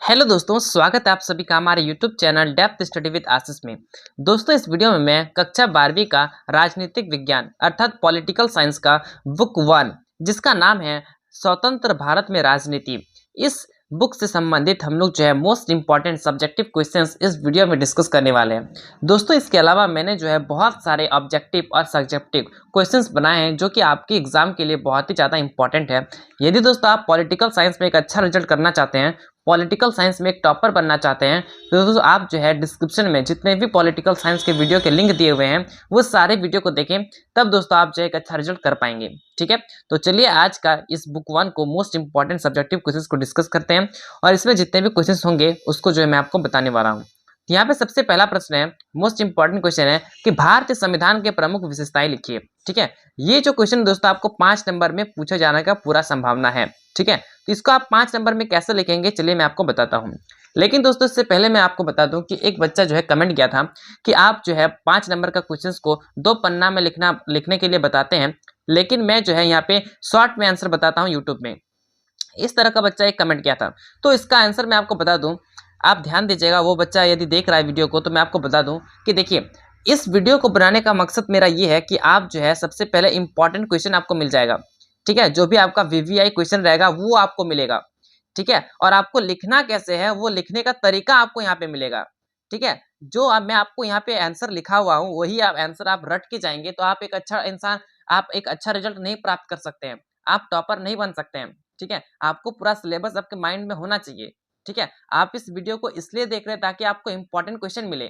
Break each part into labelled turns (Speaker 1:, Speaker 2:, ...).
Speaker 1: Hello दोस्तों, स्वागत है आप सभी का हमारे YouTube channel depth study with Ashish में। दोस्तों, इस वीडियो में मैं कक्षा 12वीं का राजनीतिक विज्ञान अर्थात पॉलिटिकल साइंस का बुक 1 जिसका नाम है स्वतंत्र भारत में राजनीति, इस बुक से संबंधित हम लोग जो है मोस्ट इंपॉर्टेंट सब्जेक्टिव क्वेश्चंस इस वीडियो में डिस्कस करने वाले हैं। दोस्तों, इसके अलावा मैंने जो है बहुत सारे ऑब्जेक्टिव और सब्जेक्टिव क्वेश्चंस बनाए हैं जो कि आपके एग्जाम के लिए बहुत ही ज़्यादा इंपॉर्टेंट है। यदि दोस्तों आप पॉलिटिकल साइंस में एक अच्छा रिजल्ट करना चाहते हैं, पॉलिटिकल साइंस में एक टॉपर बनना चाहते हैं, तो दोस्तों आप जो है डिस्क्रिप्शन में जितने भी पॉलिटिकल साइंस के वीडियो के लिंक दिए हुए हैं वो सारे वीडियो को देखें, तब दोस्तों आप जो है एक अच्छा रिजल्ट कर पाएंगे। ठीक है, तो चलिए आज का इस बुक 1 को मोस्ट इंपॉर्टेंट सब्जेक्टिव क्वेश्चंस को डिस्कस करते हैं और इसमें जितने भी क्वेश्चंस होंगे उसको जो है मैं आपको बताने वाला हूँ। यहाँ पे सबसे पहला प्रश्न है, मोस्ट इंपॉर्टेंट क्वेश्चन है कि भारतीय संविधान के प्रमुख विशेषताएं लिखिए। ठीक है, ये जो क्वेश्चन दोस्तों आपको 5 नंबर में पूछे जाने का पूरा संभावना है। ठीक है, तो इसको आप 5 नंबर में कैसे लिखेंगे चलिए मैं आपको बताता हूँ। लेकिन दोस्तों इससे पहले मैं आपको बता दूं कि एक बच्चा जो है कमेंट किया था कि आप जो है 5 नंबर का क्वेश्चंस को 2 पन्ना में लिखने के लिए बताते हैं, लेकिन मैं जो है यहाँ पे शॉर्ट में आंसर बताता हूँ यूट्यूब में। इस तरह का बच्चा एक कमेंट किया था, तो इसका आंसर मैं आपको बता दूं। आप ध्यान दीजिएगा, वो बच्चा यदि देख रहा है वीडियो को तो मैं आपको बता दूं कि देखिए, इस वीडियो को बनाने का मकसद मेरा ये है कि आप जो है सबसे पहले इंपॉर्टेंट क्वेश्चन आपको मिल जाएगा। ठीक है, जो भी आपका वीवीआई क्वेश्चन रहेगा वो आपको मिलेगा। ठीक है, और आपको लिखना कैसे है वो लिखने का तरीका आपको यहाँ पे मिलेगा। ठीक है, जो मैं आपको यहाँ पे आंसर लिखा हुआ हूँ वही आप आंसर आप रट के जाएंगे तो आप एक अच्छा इंसान, आप एक अच्छा रिजल्ट नहीं प्राप्त कर सकते हैं, आप टॉपर नहीं बन सकते हैं। ठीक है, आपको पूरा सिलेबस आपके माइंड में होना चाहिए। ठीक है, आप इस वीडियो को इसलिए देख रहे हैं ताकि आपको इंपॉर्टेंट क्वेश्चन मिले।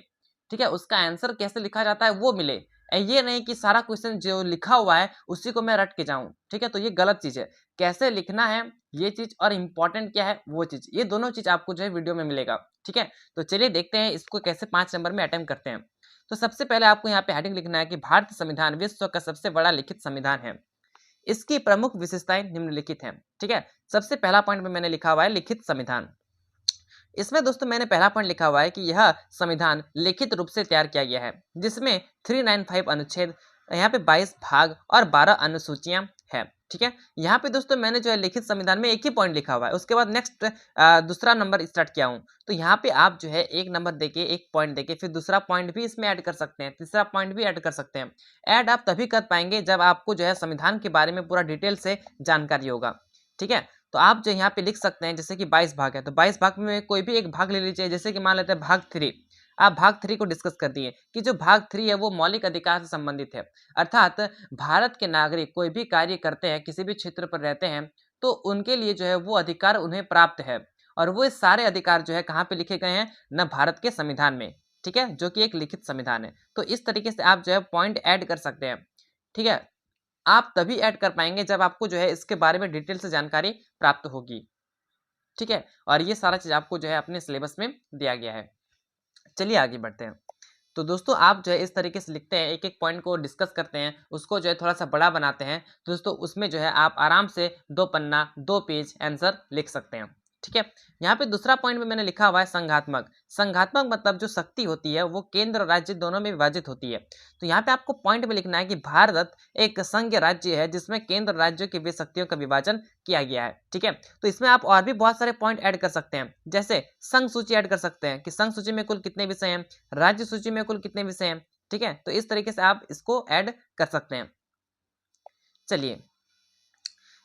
Speaker 1: ठीक है, उसका आंसर कैसे लिखा जाता है वो मिले, ये नहीं कि सारा क्वेश्चन जो लिखा हुआ है उसी को मैं रट के जाऊं। ठीक है, तो ये गलत चीज है। कैसे लिखना है ये चीज और इम्पोर्टेंट क्या है वो चीज, ये दोनों चीज आपको जो है वीडियो में मिलेगा। ठीक है, तो चलिए देखते हैं इसको कैसे 5 नंबर में अटेम्प्ट करते हैं। तो सबसे पहले आपको यहाँ पे हेडिंग लिखना है कि भारतीय संविधान विश्व का सबसे बड़ा लिखित संविधान है। इसकी प्रमुख विशेषताएं निम्नलिखित हैं। ठीक है, सबसे पहला पॉइंट में मैंने लिखा हुआ है लिखित संविधान। इसमें दोस्तों मैंने पहला पॉइंट लिखा हुआ है कि यह संविधान लिखित रूप से तैयार किया गया है, जिसमें 395 अनुच्छेद, यहाँ पे 22 भाग और 12 अनुसूचियां हैं। ठीक है, यहाँ पे दोस्तों मैंने जो है लिखित संविधान में एक ही पॉइंट लिखा हुआ है, उसके बाद नेक्स्ट दूसरा नंबर स्टार्ट किया हूँ। तो यहाँ पे आप जो है एक नंबर देके, एक पॉइंट देके, फिर दूसरा पॉइंट भी इसमें ऐड कर सकते हैं, तीसरा पॉइंट भी ऐड कर सकते हैं। ऐड आप तभी कर पाएंगे जब आपको जो है संविधान के बारे में पूरा डिटेल से जानकारी होगा। ठीक है, तो आप जो यहाँ पे लिख सकते हैं जैसे कि 22 भाग है तो 22 भाग में कोई भी एक भाग ले लीजिए, जैसे कि मान लेते हैं भाग 3। आप भाग 3 को डिस्कस कर दिए कि जो भाग 3 है वो मौलिक अधिकार से संबंधित है, अर्थात भारत के नागरिक कोई भी कार्य करते हैं, किसी भी क्षेत्र पर रहते हैं, तो उनके लिए जो है वो अधिकार उन्हें प्राप्त है, और वो सारे अधिकार जो है कहाँ पे लिखे गए हैं न भारत के संविधान में। ठीक है, जो कि एक लिखित संविधान है। तो इस तरीके से आप जो है पॉइंट ऐड कर सकते हैं। ठीक है, आप तभी ऐड कर पाएंगे जब आपको जो है इसके बारे में डिटेल से जानकारी प्राप्त होगी। ठीक है, और ये सारा चीज आपको जो है अपने सिलेबस में दिया गया है। चलिए आगे बढ़ते हैं। तो दोस्तों आप जो है इस तरीके से लिखते हैं, एक एक पॉइंट को डिस्कस करते हैं, उसको जो है थोड़ा सा बड़ा बनाते हैं। तो दोस्तों उसमें जो है आप आराम से 2 पन्ना 2 पेज आंसर लिख सकते हैं। ठीक है, यहाँ पे दूसरा पॉइंट में मैंने लिखा हुआ है संघात्मक। संघात्मक मतलब जो शक्ति होती है वो केंद्र और राज्य दोनों में विभाजित होती है। तो यहाँ पे आपको पॉइंट में लिखना है कि भारत एक संघ राज्य है जिसमें केंद्र राज्यों की भी शक्तियों का विभाजन किया गया है। ठीक है, तो इसमें आप और भी बहुत सारे पॉइंट ऐड कर सकते हैं, जैसे संघ सूची ऐड कर सकते हैं कि संघ सूची में कुल कितने विषय हैं, राज्य सूची में कुल कितने विषय हैं। ठीक है, तो इस तरीके से आप इसको ऐड कर सकते हैं। चलिए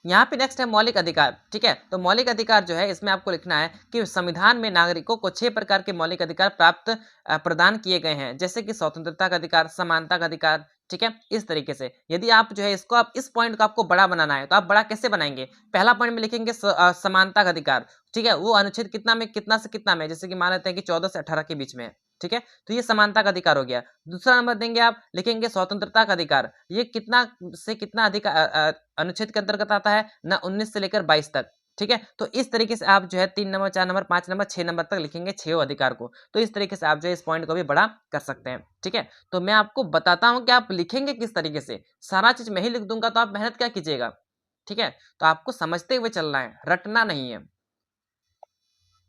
Speaker 1: यहाँ पे नेक्स्ट है मौलिक अधिकार। ठीक है, तो मौलिक अधिकार जो है इसमें आपको लिखना है कि संविधान में नागरिकों को 6 प्रकार के मौलिक अधिकार प्रदान किए गए हैं, जैसे कि स्वतंत्रता का अधिकार, समानता का अधिकार। ठीक है, इस तरीके से यदि आप जो है इसको आप इस पॉइंट को आपको बड़ा बनाना है तो आप बड़ा कैसे बनाएंगे, पहला पॉइंट में लिखेंगे समानता का अधिकार। ठीक है, वो अनुच्छेद कितना में कितना से कितना में, जैसे कि मान लेते हैं कि 14 से 18 के बीच में है। ठीक है, तो ये समानता का अधिकार हो गया। दूसरा नंबर देंगे आप, लिखेंगे स्वतंत्रता का अधिकार, ये कितना से कितना अधिकार अनुच्छेद के अंतर्गत आता है ना, 19 से लेकर 22 तक। ठीक है, तो इस तरीके से आप जो है 3 नंबर 4 नंबर 5 नंबर 6 नंबर तक लिखेंगे 6 अधिकार को। तो इस तरीके से आप जो है इस पॉइंट को भी बड़ा कर सकते हैं। ठीक है, तो मैं आपको बताता हूं कि आप लिखेंगे किस तरीके से, सारा चीज मैं ही लिख दूंगा तो आप मेहनत क्या कीजिएगा। ठीक है, तो आपको समझते हुए चलना है, रटना नहीं है।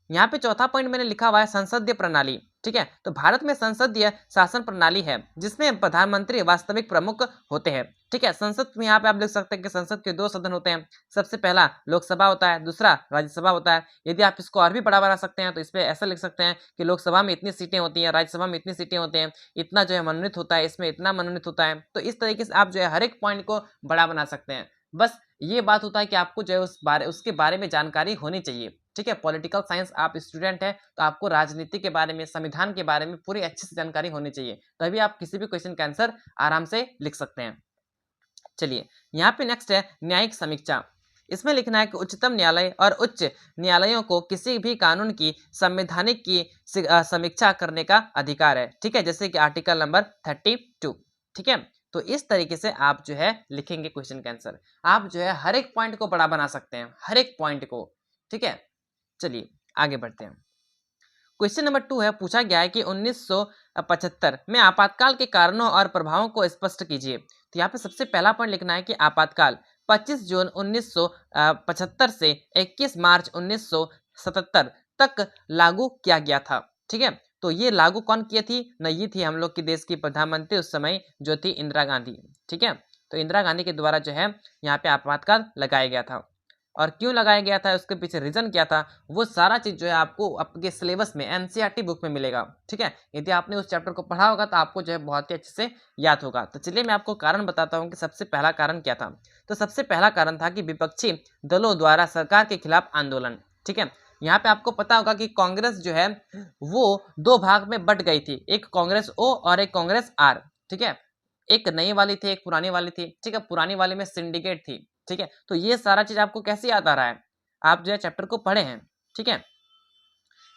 Speaker 1: यहाँ पे चौथा पॉइंट मैंने लिखा हुआ है संसदीय प्रणाली। ठीक है। तो भारत में संसदीय शासन प्रणाली है जिसमें प्रधानमंत्री वास्तविक प्रमुख होते हैं। ठीक है। संसद में यहाँ पे आप देख सकते हैं कि संसद के 2 सदन होते हैं। सबसे पहला लोकसभा होता है, दूसरा राज्यसभा होता है। यदि आप इसको और भी बड़ा बना सकते हैं तो इस पे ऐसा लिख सकते हैं कि लोकसभा में इतनी सीटें होती हैं, राज्यसभा में इतनी सीटें होती हैं, इतना जो है मनोनीत होता है, इसमें इतना मनोनीत होता है। तो इस तरीके से आप जो है हर एक पॉइंट को बड़ा बना सकते हैं। बस ये बात होता है कि आपको जो है उसके बारे में जानकारी होनी चाहिए। ठीक है। पॉलिटिकल साइंस आप स्टूडेंट हैं तो आपको राजनीति के बारे में, संविधान के बारे में पूरी अच्छी से जानकारी होनी चाहिए, तभी आप किसी भी क्वेश्चन का आंसर आराम से लिख सकते हैं। चलिए यहाँ पे नेक्स्ट है न्यायिक समीक्षा। इसमें लिखना है कि उच्चतम न्यायालय और उच्च न्यायालयों को किसी भी कानून की संवैधानिक की समीक्षा करने का अधिकार है। ठीक है। जैसे कि आर्टिकल नंबर 32। ठीक है। तो इस तरीके से आप जो है लिखेंगे क्वेश्चन का आंसर। आप जो है हर एक पॉइंट को बड़ा बना सकते हैं, हर एक पॉइंट को। ठीक है। चलिए आगे बढ़ते हैं। क्वेश्चन नंबर 2 है, पूछा गया है कि 1975 में आपातकाल के कारणों और प्रभावों को स्पष्ट कीजिए। तो यहाँ पे सबसे पहला पॉइंट लिखना है कि आपातकाल 25 जून 1975 से 21 मार्च 1977 तक लागू किया गया था। ठीक है। तो ये लागू कौन किया थी ना, ये थी हम लोग की देश की प्रधानमंत्री उस समय जो थी इंदिरा गांधी। ठीक है। तो इंदिरा गांधी के द्वारा जो है यहाँ पे आपातकाल लगाया गया था। और क्यों लगाया गया था, उसके पीछे रीजन क्या था, वो सारा चीज जो है आपको आपके सिलेबस में एनसीईआरटी बुक में मिलेगा। ठीक है। यदि आपने उस चैप्टर को पढ़ा होगा तो आपको जो है बहुत ही अच्छे से याद होगा। तो चलिए मैं आपको कारण बताता हूँ कि सबसे पहला कारण क्या था। तो सबसे पहला कारण था कि विपक्षी दलों द्वारा सरकार के खिलाफ आंदोलन। ठीक है। यहाँ पे आपको पता होगा कि कांग्रेस जो है वो 2 भाग में बट गई थी, एक कांग्रेस ओ और एक कांग्रेस आर। ठीक है। एक नई वाली थी, एक पुरानी वाली थी। ठीक है। पुरानी वाली में सिंडिकेट थी। ठीक है। तो ये सारा चीज आपको कैसे याद आ रहा है, आप जो है चैप्टर को पढ़े हैं। ठीक है।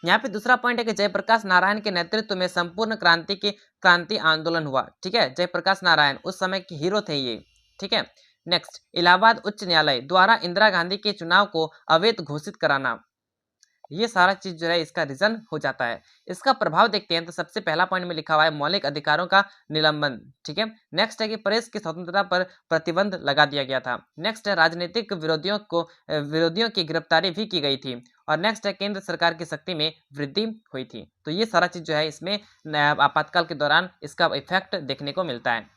Speaker 1: यहाँ पे दूसरा पॉइंट है कि जयप्रकाश नारायण के नेतृत्व में संपूर्ण क्रांति आंदोलन हुआ। ठीक है। जयप्रकाश नारायण उस समय के हीरो थे ये। ठीक है। नेक्स्ट, इलाहाबाद उच्च न्यायालय द्वारा इंदिरा गांधी के चुनाव को अवैध घोषित कराना। ये सारा चीज जो है इसका रीजन हो जाता है। इसका प्रभाव देखते हैं तो सबसे पहला पॉइंट में लिखा हुआ है मौलिक अधिकारों का निलंबन। ठीक है। नेक्स्ट है कि प्रेस की स्वतंत्रता पर प्रतिबंध लगा दिया गया था। नेक्स्ट है राजनीतिक विरोधियों की गिरफ्तारी भी की गई थी। और नेक्स्ट है केंद्र सरकार की शक्ति में वृद्धि हुई थी। तो ये सारा चीज जो है इसमें आपातकाल के दौरान इसका इफेक्ट देखने को मिलता है।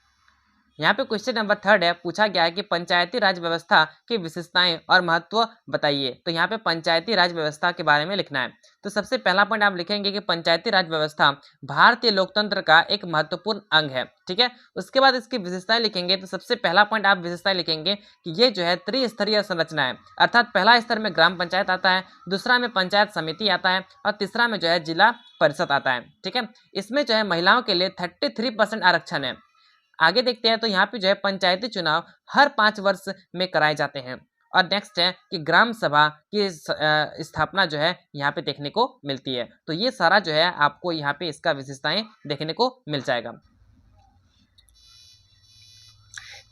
Speaker 1: यहाँ पे क्वेश्चन नंबर 3 है, पूछा गया है कि पंचायती राज व्यवस्था की विशेषताएं और महत्व बताइए। तो यहाँ पे पंचायती राज व्यवस्था के बारे में लिखना है। तो सबसे पहला पॉइंट आप लिखेंगे कि पंचायती राज व्यवस्था भारतीय लोकतंत्र का एक महत्वपूर्ण अंग है। ठीक है। उसके बाद इसकी विशेषताएं लिखेंगे। तो सबसे पहला पॉइंट आप विशेषताएं लिखेंगे कि ये जो है त्रिस्तरीय संरचना है, अर्थात पहला स्तर में ग्राम पंचायत आता है, दूसरा में पंचायत समिति आता है और तीसरा में जो है जिला परिषद आता है। ठीक है। इसमें जो है महिलाओं के लिए 33% आरक्षण है। आगे देखते हैं तो यहाँ पे जो है पंचायती चुनाव हर 5 वर्ष में कराए जाते हैं। और नेक्स्ट है कि ग्राम सभा की स्थापना जो है यहाँ पे देखने को मिलती है। तो ये सारा जो है आपको यहाँ पे इसका विशेषताएं देखने को मिल जाएगा।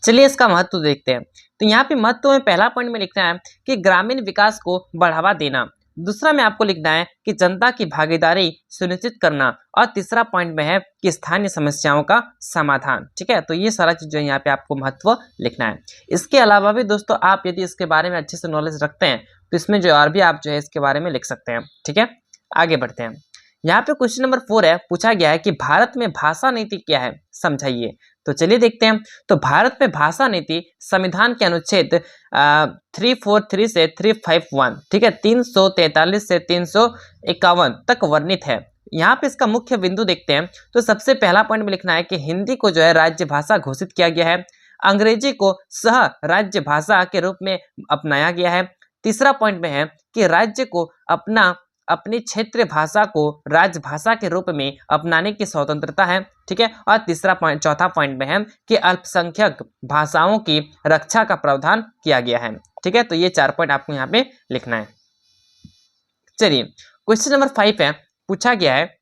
Speaker 1: चलिए इसका महत्व देखते हैं। तो यहाँ पे महत्व में पहला पॉइंट में लिखना है कि ग्रामीण विकास को बढ़ावा देना। दूसरा में आपको लिखना है कि जनता की भागीदारी सुनिश्चित करना। और तीसरा पॉइंट में है कि स्थानीय समस्याओं का समाधान। ठीक है। तो ये सारा चीज जो है यहाँ पे आपको महत्व लिखना है। इसके अलावा भी दोस्तों आप यदि इसके बारे में अच्छे से नॉलेज रखते हैं तो इसमें जो और भी आप जो है इसके बारे में लिख सकते हैं। ठीक है। आगे बढ़ते हैं। यहाँ पे क्वेश्चन नंबर 4 है, पूछा गया है कि भारत में भाषा नीति क्या है, समझाइए। तो चलिए देखते हैं। तो भारत में भाषा नीति संविधान के अनुच्छेद 343 से 351, ठीक है, 343 से 351 तक वर्णित है। यहाँ पे इसका मुख्य बिंदु देखते हैं। तो सबसे पहला पॉइंट में लिखना है कि हिंदी को जो है राज्य भाषा घोषित किया गया है, अंग्रेजी को सह राज्य भाषा के रूप में अपनाया गया है। तीसरा पॉइंट में है कि राज्य को अपनी क्षेत्रीय भाषा को राजभाषा के रूप में अपनाने की स्वतंत्रता है। ठीक है। और चौथा पॉइंट में है कि अल्पसंख्यक भाषाओं की रक्षा का प्रावधान किया गया है। ठीक है। तो ये 4 पॉइंट आपको यहाँ पे लिखना है। चलिए क्वेश्चन नंबर 5 है, पूछा गया है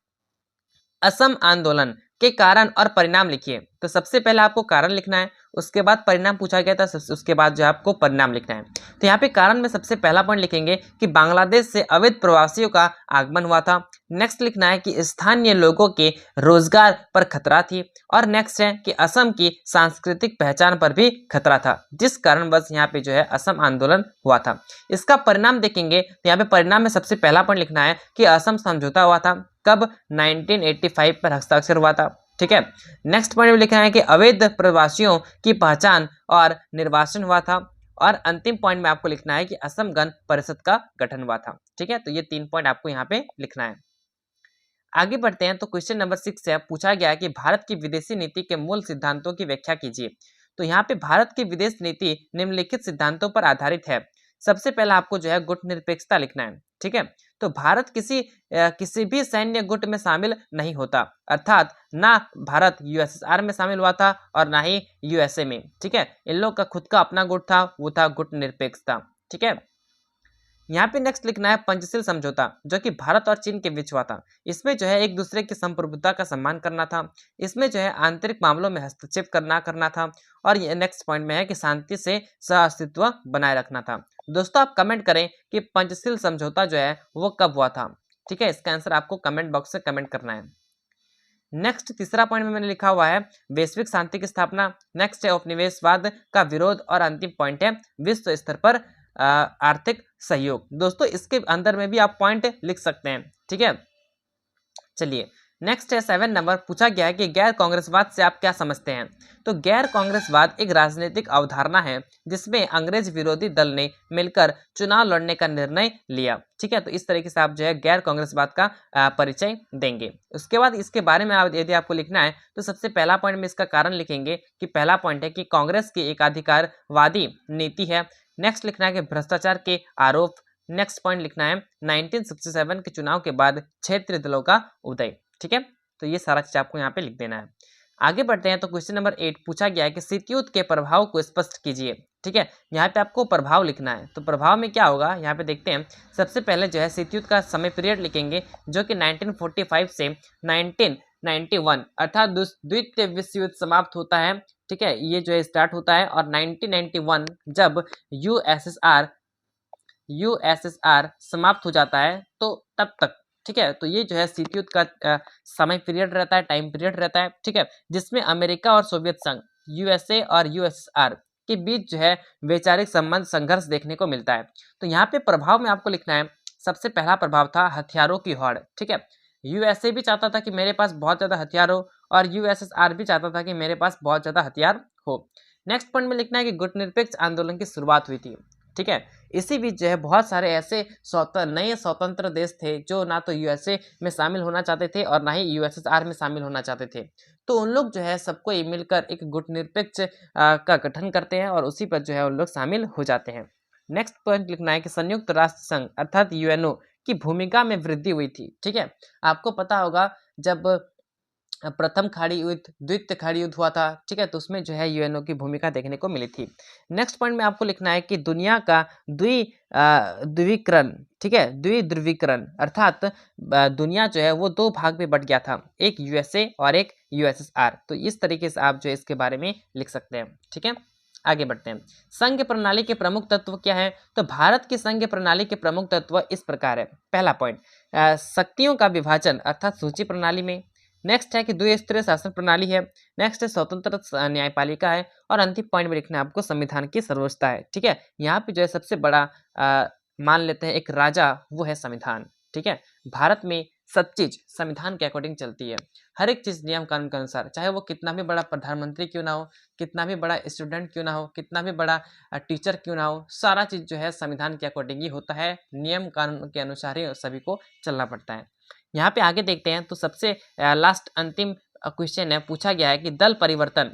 Speaker 1: असम आंदोलन के कारण और परिणाम लिखिए। तो सबसे पहले आपको कारण लिखना है, उसके बाद परिणाम पूछा गया था, उसके बाद जो है आपको परिणाम लिखना है। तो यहाँ पे कारण में सबसे पहला पॉइंट लिखेंगे कि बांग्लादेश से अवैध प्रवासियों का आगमन हुआ था। नेक्स्ट लिखना है कि स्थानीय लोगों के रोजगार पर खतरा थी। और नेक्स्ट है कि असम की सांस्कृतिक पहचान पर भी खतरा था, जिस कारण बस यहाँ पे जो है असम आंदोलन हुआ था। इसका परिणाम देखेंगे तो यहाँ पे परिणाम में सबसे पहला पॉइंट लिखना है कि असम समझौता हुआ था। कब? 1985 पर हस्ताक्षर हुआ था। ठीक है। नेक्स्ट पॉइंट में लिखना है कि अवैध प्रवासियों की पहचान और निर्वासन हुआ था। और अंतिम पॉइंट में आपको लिखना है कि असम गण परिषद का गठन हुआ था। ठीक है, तो ये 3 पॉइंट आपको यहाँ पे लिखना है। आगे बढ़ते हैं तो क्वेश्चन नंबर 6 से पूछा गया है कि भारत की विदेशी नीति के मूल सिद्धांतों की व्याख्या कीजिए। तो यहाँ पे भारत की विदेश नीति निम्नलिखित सिद्धांतों पर आधारित है। सबसे पहला आपको जो है गुटनिरपेक्षता लिखना है। ठीक है, तो भारत किसी भी सैन्य गुट में शामिल नहीं होता, अर्थात ना भारत यूएसएसआर में शामिल हुआ था और ना ही यूएसए में। ठीक है, इन लोग का खुद का अपना गुट था, वो था गुटनिरपेक्षता। ठीक है, यहाँ पे नेक्स्ट लिखना है पंचशील समझौता, जो कि भारत और चीन के बीच हुआ था। इसमें जो है एक दूसरे की संप्रभुता का सम्मान करना था। इसमें जो है आंतरिक मामलों में हस्तक्षेप करना था। और ये नेक्स्ट पॉइंट में है कि शांति से सहअस्तित्व बनाए रखना था। दोस्तों आप कमेंट करें कि पंचशील समझौता जो है वो कब हुआ था। ठीक है, इसका आंसर आपको कमेंट बॉक्स में कमेंट करना है। नेक्स्ट तीसरा पॉइंट में मैंने लिखा हुआ है वैश्विक शांति की स्थापना। नेक्स्ट है उपनिवेशवाद का विरोध। और अंतिम पॉइंट है विश्व स्तर पर आर्थिक सहयोग। दोस्तों इसके अंदर में भी आप पॉइंट लिख सकते हैं। ठीक है, चलिए नेक्स्ट है 7 नंबर। पूछा गया है कि गैर कांग्रेसवाद से आप क्या समझते हैं। तो गैर कांग्रेसवाद एक राजनीतिक अवधारणा है जिसमें अंग्रेज विरोधी दल ने मिलकर चुनाव लड़ने का निर्णय लिया। ठीक है, तो इस तरीके से आप जो है गैर कांग्रेसवाद का परिचय देंगे। उसके बाद इसके बारे में यदि आपको लिखना है तो सबसे पहला पॉइंट में इसका कारण लिखेंगे कि पहला पॉइंट है कि कांग्रेस की एकाधिकारवादी नीति है। नेक्स्ट लिखना है कि भ्रष्टाचार के आरोप। नेक्स्ट पॉइंट लिखना है 1967 के चुनाव के बाद क्षेत्रीय दलों का उदय। ठीक है, तो ये सारा चीज आपको यहाँ पे लिख देना है। आगे बढ़ते हैं तो क्वेश्चन नंबर 8 पूछा गया है कि शीत युद्ध के प्रभाव को स्पष्ट कीजिए। ठीक है, यहाँ पे आपको प्रभाव लिखना है। तो प्रभाव में क्या होगा यहाँ पे देखते हैं। सबसे पहले जो है शीत युद्ध का समय पीरियड लिखेंगे, जो कि 1945 से 1991 अर्थात द्वितीय विश्व युद्ध समाप्त होता है। ठीक है, ये जो है स्टार्ट होता है। और 1991 जब यूएसएसआर समाप्त हो जाता है तो तब तक। ठीक है, तो ये जो है शीत युद्ध का समय पीरियड रहता है, टाइम पीरियड रहता है। ठीक है, जिसमें अमेरिका और सोवियत संघ यूएसए और यूएसएसआर के बीच जो है वैचारिक संबंध संघर्ष देखने को मिलता है। तो यहाँ पे प्रभाव में आपको लिखना है। सबसे पहला प्रभाव था हथियारों की होड़। ठीक है, यूएसए भी चाहता था कि मेरे पास बहुत ज्यादा हथियार हो और यूएसएसआर भी चाहता था कि मेरे पास बहुत ज्यादा हथियार हो। नेक्स्ट पॉइंट में लिखना है कि गुटनिरपेक्ष आंदोलन की शुरुआत हुई थी। ठीक है, इसी बीच जो है बहुत सारे ऐसे नए स्वतंत्र देश थे जो ना तो यूएसए में शामिल होना चाहते थे और ना ही यूएसएसआर में शामिल होना चाहते थे। तो उन लोग जो है सबको मिलकर एक गुटनिरपेक्ष का गठन करते हैं और उसी पर जो है उन लोग शामिल हो जाते हैं। नेक्स्ट पॉइंट लिखना है कि संयुक्त राष्ट्र संघ अर्थात यूएनओ की भूमिका में वृद्धि हुई थी। ठीक है, आपको पता होगा जब प्रथम खाड़ी युद्ध, द्वितीय खाड़ी युद्ध हुआ था। ठीक है, तो उसमें जो है यूएनओ की भूमिका देखने को मिली थी। नेक्स्ट पॉइंट में आपको लिखना है कि दुनिया का द्विध्रुवीकरण। ठीक है, द्विध्रुवीकरण अर्थात दुनिया जो है वो 2 भाग में बट गया था, एक यूएसए और एक यूएसएसआर। तो इस तरीके से आप जो है इसके बारे में लिख सकते हैं। ठीक है, आगे बढ़ते हैं। संघ प्रणाली के प्रमुख तत्व क्या है। तो भारत की संघ प्रणाली के प्रमुख तत्व इस प्रकार है। पहला पॉइंट शक्तियों का विभाजन अर्थात सूची प्रणाली में। नेक्स्ट है कि द्विस्तरीय शासन प्रणाली है। नेक्स्ट है स्वतंत्र न्यायपालिका है। और अंतिम पॉइंट में लिखना है आपको संविधान की सर्वोच्चता है। ठीक है, यहाँ पे जो है सबसे बड़ा मान लेते हैं एक राजा, वो है संविधान। ठीक है, भारत में सब चीज संविधान के अकॉर्डिंग चलती है। हर एक चीज नियम कानून के अनुसार, चाहे वो कितना भी बड़ा प्रधानमंत्री क्यों ना हो, कितना भी बड़ा स्टूडेंट क्यों ना हो, कितना भी बड़ा टीचर क्यों ना हो, सारा चीज जो है संविधान के अकॉर्डिंग ही होता है। नियम कानून के अनुसार ही सभी को चलना पड़ता है। यहाँ पे आगे देखते हैं तो सबसे लास्ट अंतिम क्वेश्चन है, पूछा गया है कि दल परिवर्तन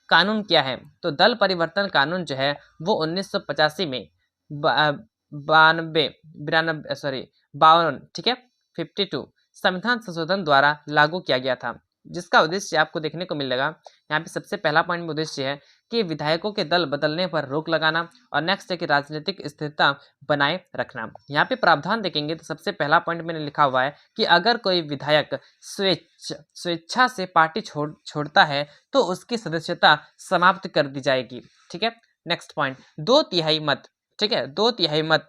Speaker 1: कानून क्या है। तो दल परिवर्तन कानून जो है वो 1985 में 52 ठीक है 52 संविधान संशोधन द्वारा लागू किया गया था, जिसका उद्देश्य आपको देखने को मिलेगा। यहाँ पे सबसे पहला पॉइंट में उद्देश्य है कि विधायकों के दल बदलने पर रोक लगाना, और नेक्स्ट है कि राजनीतिक स्थिरता बनाए रखना। यहाँ पे प्रावधान देखेंगे तो सबसे पहला पॉइंट मैंने लिखा हुआ है कि अगर कोई विधायक स्वेच्छा से पार्टी छोड़ता है तो उसकी सदस्यता समाप्त कर दी जाएगी। ठीक है, नेक्स्ट पॉइंट, 2/3 मत, ठीक है, 2/3 मत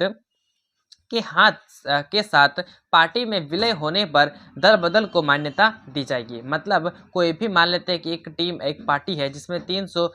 Speaker 1: के हाथ के साथ पार्टी में विलय होने पर दल बदल को मान्यता दी जाएगी। मतलब कोई भी मान लेते हैं कि एक पार्टी है जिसमें 300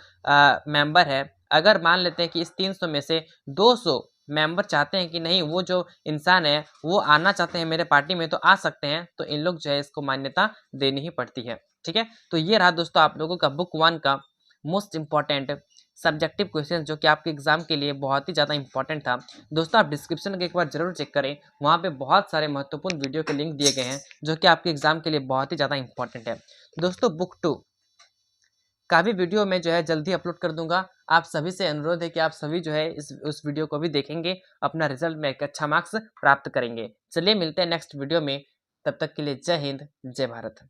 Speaker 1: मेंबर है, अगर मान लेते हैं कि इस 300 में से 200 मेंबर चाहते हैं कि नहीं, वो जो इंसान है वो आना चाहते हैं मेरे पार्टी में, तो आ सकते हैं, तो इन लोग जो है इसको मान्यता देनी ही पड़ती है। ठीक है, तो ये रहा दोस्तों आप लोगों का बुक 1 का मोस्ट इंपॉर्टेंट सब्जेक्टिव क्वेश्चन, जो कि आपके एग्जाम के लिए बहुत ही ज़्यादा इंपॉर्टेंट था। दोस्तों आप डिस्क्रिप्शन को एक बार जरूर चेक करें, वहाँ पे बहुत सारे महत्वपूर्ण वीडियो के लिंक दिए गए हैं जो कि आपके एग्जाम के लिए बहुत ही ज़्यादा इंपॉर्टेंट है। दोस्तों बुक 2 का भी वीडियो मैं जो है जल्दी अपलोड कर दूंगा। आप सभी से अनुरोध है कि आप सभी जो है उस वीडियो को भी देखेंगे, अपना रिजल्ट में एक अच्छा मार्क्स प्राप्त करेंगे। चलिए मिलते हैं नेक्स्ट वीडियो में, तब तक के लिए जय हिंद, जय भारत।